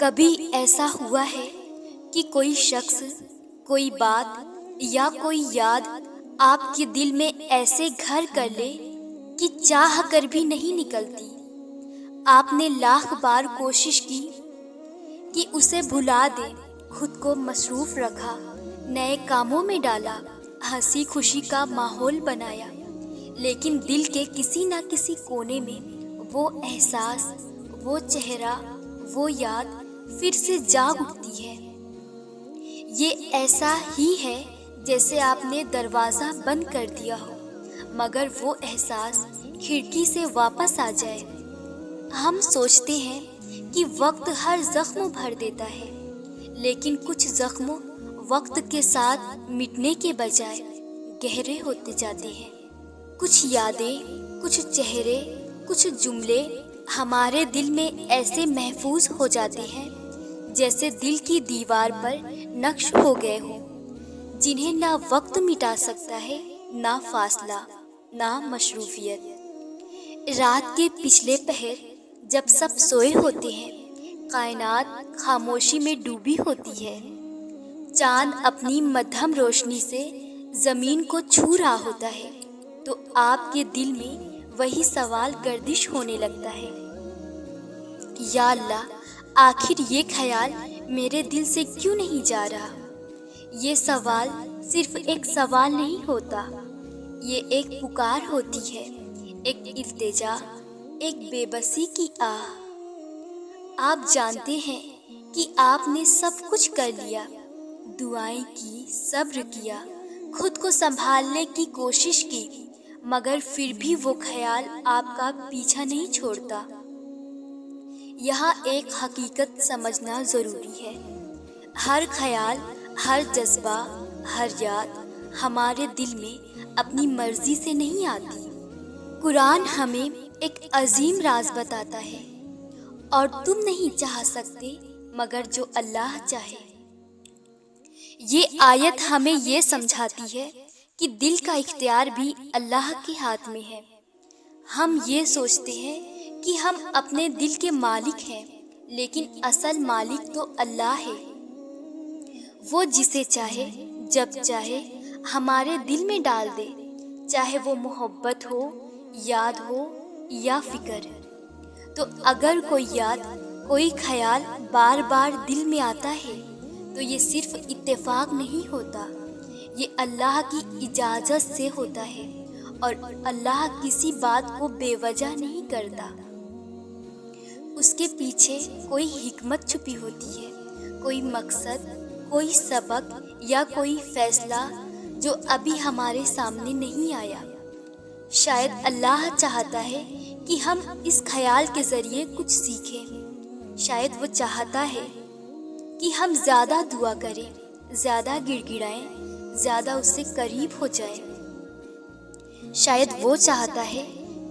کبھی ایسا ہوا ہے کہ کوئی شخص، کوئی بات یا کوئی یاد آپ کے دل میں ایسے گھر کر لے کہ چاہ کر بھی نہیں نکلتی؟ آپ نے لاکھ بار کوشش کی کہ اسے بھلا دے، خود کو مصروف رکھا، نئے کاموں میں ڈالا، ہنسی خوشی کا ماحول بنایا، لیکن دل کے کسی نہ کسی کونے میں وہ احساس، وہ چہرہ، وہ یاد پھر سے جاگ اٹھتی ہے۔ یہ ایسا ہی ہے جیسے آپ نے دروازہ بند کر دیا ہو مگر وہ احساس کھڑکی سے واپس آ جائے۔ ہم سوچتے ہیں کہ وقت ہر زخم بھر دیتا ہے، لیکن کچھ زخم وقت کے ساتھ مٹنے کے بجائے گہرے ہوتے جاتے ہیں۔ کچھ یادیں، کچھ چہرے، کچھ جملے ہمارے دل میں ایسے محفوظ ہو جاتے ہیں جیسے دل کی دیوار پر نقش ہو گئے ہوں، جنہیں نہ وقت مٹا سکتا ہے، نہ فاصلہ، نہ مصروفیت۔ رات کے پچھلے پہر جب سب سوئے ہوتے ہیں، کائنات خاموشی میں ڈوبی ہوتی ہے، چاند اپنی مدھم روشنی سے زمین کو چھو رہا ہوتا ہے، تو آپ کے دل میں وہی سوال گردش ہونے لگتا ہے، یا اللہ، آخر یہ خیال میرے دل سے کیوں نہیں جا رہا؟ یہ سوال صرف ایک سوال نہیں ہوتا، یہ ایک پکار ہوتی ہے، ایک التجا، ایک بے بسی کی آہ۔ آپ جانتے ہیں کہ آپ نے سب کچھ کر لیا، دعائیں کی، صبر کیا، خود کو سنبھالنے کی کوشش کی، مگر پھر بھی وہ خیال آپ کا پیچھا نہیں چھوڑتا۔ یہاں ایک حقیقت سمجھنا ضروری ہے، ہر خیال، ہر جذبہ، ہر یاد ہمارے دل میں اپنی مرضی سے نہیں آتی۔ قرآن ہمیں ایک عظیم راز بتاتا ہے، اور تم نہیں چاہ سکتے مگر جو اللہ چاہے۔ یہ آیت ہمیں یہ سمجھاتی ہے کہ دل کا اختیار بھی اللہ کے ہاتھ میں ہے۔ ہم یہ سوچتے ہیں کہ ہم اپنے دل کے مالک ہیں، لیکن اصل مالک تو اللہ ہے۔ وہ جسے چاہے، جب چاہے ہمارے دل میں ڈال دے، چاہے وہ محبت ہو، یاد ہو یا فکر۔ تو اگر کوئی یاد، کوئی خیال بار بار دل میں آتا ہے تو یہ صرف اتفاق نہیں ہوتا، یہ اللہ کی اجازت سے ہوتا ہے، اور اللہ کسی بات کو بے وجہ نہیں کرتا۔ اس کے پیچھے کوئی حکمت چھپی ہوتی ہے، کوئی مقصد، کوئی سبق یا کوئی فیصلہ جو ابھی ہمارے سامنے نہیں آیا۔ شاید اللہ چاہتا ہے کہ ہم اس خیال کے ذریعے کچھ سیکھیں، شاید وہ چاہتا ہے کہ ہم زیادہ دعا کریں، زیادہ گڑ گڑائیں، زیادہ اس سے قریب ہو جائیں۔ شاید وہ چاہتا ہے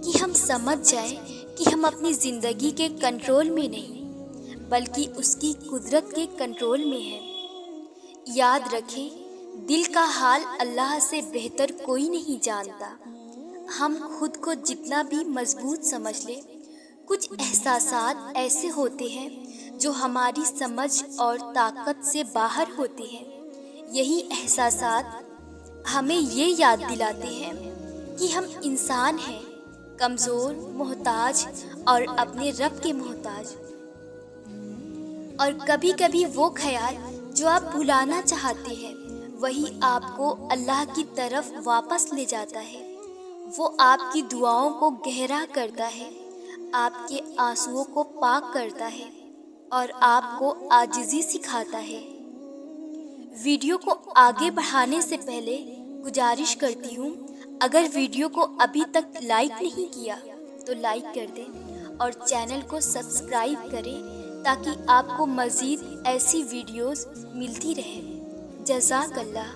کہ ہم سمجھ جائیں کہ ہم اپنی زندگی کے کنٹرول میں نہیں بلکہ اس کی قدرت کے کنٹرول میں ہیں۔ یاد رکھیں، دل کا حال اللہ سے بہتر کوئی نہیں جانتا۔ ہم خود کو جتنا بھی مضبوط سمجھ لیں، کچھ احساسات ایسے ہوتے ہیں جو ہماری سمجھ اور طاقت سے باہر ہوتے ہیں۔ یہی احساسات ہمیں یہ یاد دلاتے ہیں کہ ہم انسان ہیں، کمزور، محتاج اور اپنے رب کے محتاج۔ اور کبھی کبھی وہ خیال جو آپ بھلانا چاہتے ہیں وہی آپ کو اللہ کی طرف واپس لے جاتا ہے۔ وہ آپ کی دعاؤں کو گہرا کرتا ہے، آپ کے آنسوؤں کو پاک کرتا ہے اور آپ کو عاجزی سکھاتا ہے۔ ویڈیو کو آگے بڑھانے سے پہلے گزارش کرتی ہوں، اگر ویڈیو کو ابھی تک لائک نہیں کیا تو لائک کر دیں اور چینل کو سبسکرائب کریں تاکہ آپ کو مزید ایسی ویڈیوز ملتی رہیں۔ جزاک اللہ۔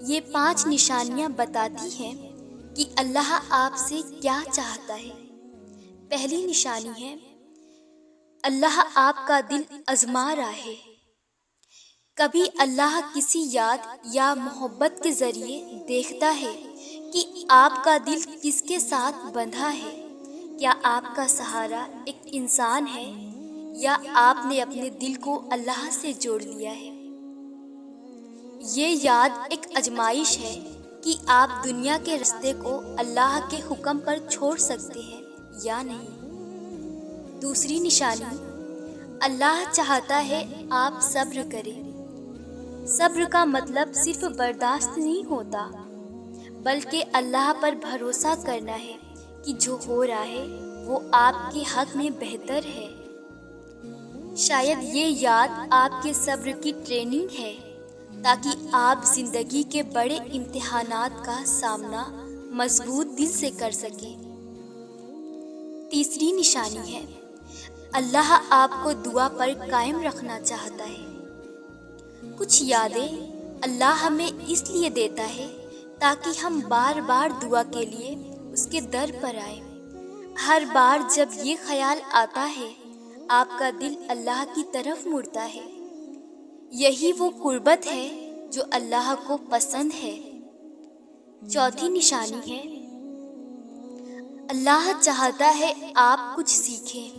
یہ 5 نشانیاں بتاتی ہیں کہ اللہ آپ سے کیا چاہتا ہے۔ پہلی نشانی ہے، اللہ آپ کا دل آزما رہا ہے۔ کبھی اللہ کسی یاد یا محبت کے ذریعے دیکھتا ہے کہ آپ کا دل کس کے ساتھ بندھا ہے۔ کیا آپ کا سہارا ایک انسان ہے یا آپ نے اپنے دل کو اللہ سے جوڑ لیا ہے؟ یہ یاد ایک آزمائش ہے کہ آپ دنیا کے راستے کو اللہ کے حکم پر چھوڑ سکتے ہیں یا نہیں۔ دوسری نشانی، اللہ چاہتا ہے آپ صبر کریں۔ صبر کا مطلب صرف برداشت نہیں ہوتا، بلکہ اللہ پر بھروسہ کرنا ہے کہ جو ہو رہا ہے وہ آپ کے حق میں بہتر ہے۔ شاید یہ یاد آپ کے صبر کی ٹریننگ ہے تاکہ آپ زندگی کے بڑے امتحانات کا سامنا مضبوط دل سے کر سکیں۔ تیسری نشانی ہے، اللہ آپ کو دعا پر قائم رکھنا چاہتا ہے۔ کچھ یادیں اللہ ہمیں اس لیے دیتا ہے تاکہ ہم بار بار دعا کے لیے اس کے در پر آئیں۔ ہر بار جب یہ خیال آتا ہے، آپ کا دل اللہ کی طرف مڑتا ہے۔ یہی وہ قربت ہے جو اللہ کو پسند ہے۔ چوتھی نشانی ہے، اللہ چاہتا ہے آپ کچھ سیکھیں۔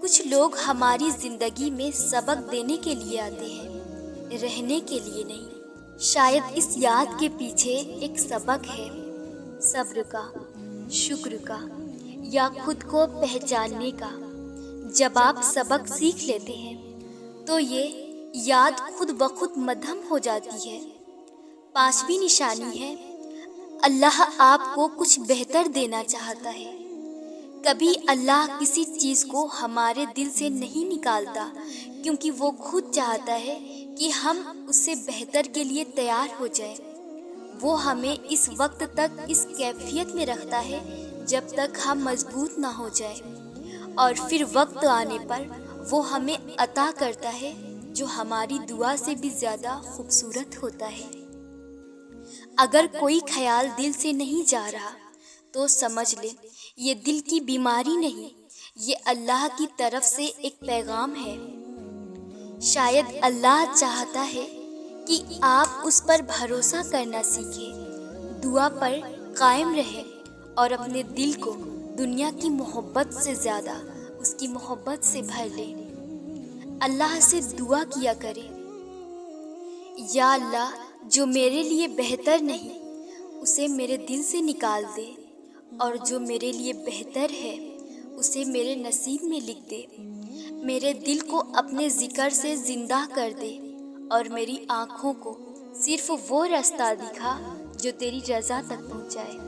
کچھ لوگ ہماری زندگی میں سبق دینے کے لیے آتے ہیں، رہنے کے لیے نہیں۔ شاید اس یاد کے پیچھے ایک سبق ہے، صبر کا، شکر کا، یا خود کو پہچاننے کا۔ جب آپ سبق سیکھ لیتے ہیں تو یہ یاد خود بخود مدھم ہو جاتی ہے۔ پانچویں نشانی ہے، اللہ آپ کو کچھ بہتر دینا چاہتا ہے۔ کبھی اللہ کسی چیز کو ہمارے دل سے نہیں نکالتا کیونکہ وہ خود چاہتا ہے کہ ہم اس سے بہتر کے لیے تیار ہو جائیں۔ وہ ہمیں اس وقت تک اس کیفیت میں رکھتا ہے جب تک ہم مضبوط نہ ہو جائیں، اور پھر وقت آنے پر وہ ہمیں عطا کرتا ہے جو ہماری دعا سے بھی زیادہ خوبصورت ہوتا ہے۔ اگر کوئی خیال دل سے نہیں جا رہا تو سمجھ لیں یہ دل کی بیماری نہیں، یہ اللہ کی طرف سے ایک پیغام ہے۔ شاید اللہ چاہتا ہے کہ آپ اس پر بھروسہ کرنا سیکھیں، دعا پر قائم رہیں اور اپنے دل کو دنیا کی محبت سے زیادہ اس کی محبت سے بھر لیں۔ اللہ سے دعا کیا کریں، یا اللہ جو میرے لیے بہتر نہیں اسے میرے دل سے نکال دے، اور جو میرے لیے بہتر ہے اسے میرے نصیب میں لکھ دے۔ میرے دل کو اپنے ذکر سے زندہ کر دے، اور میری آنکھوں کو صرف وہ راستہ دکھا جو تیری رضا تک پہنچائے۔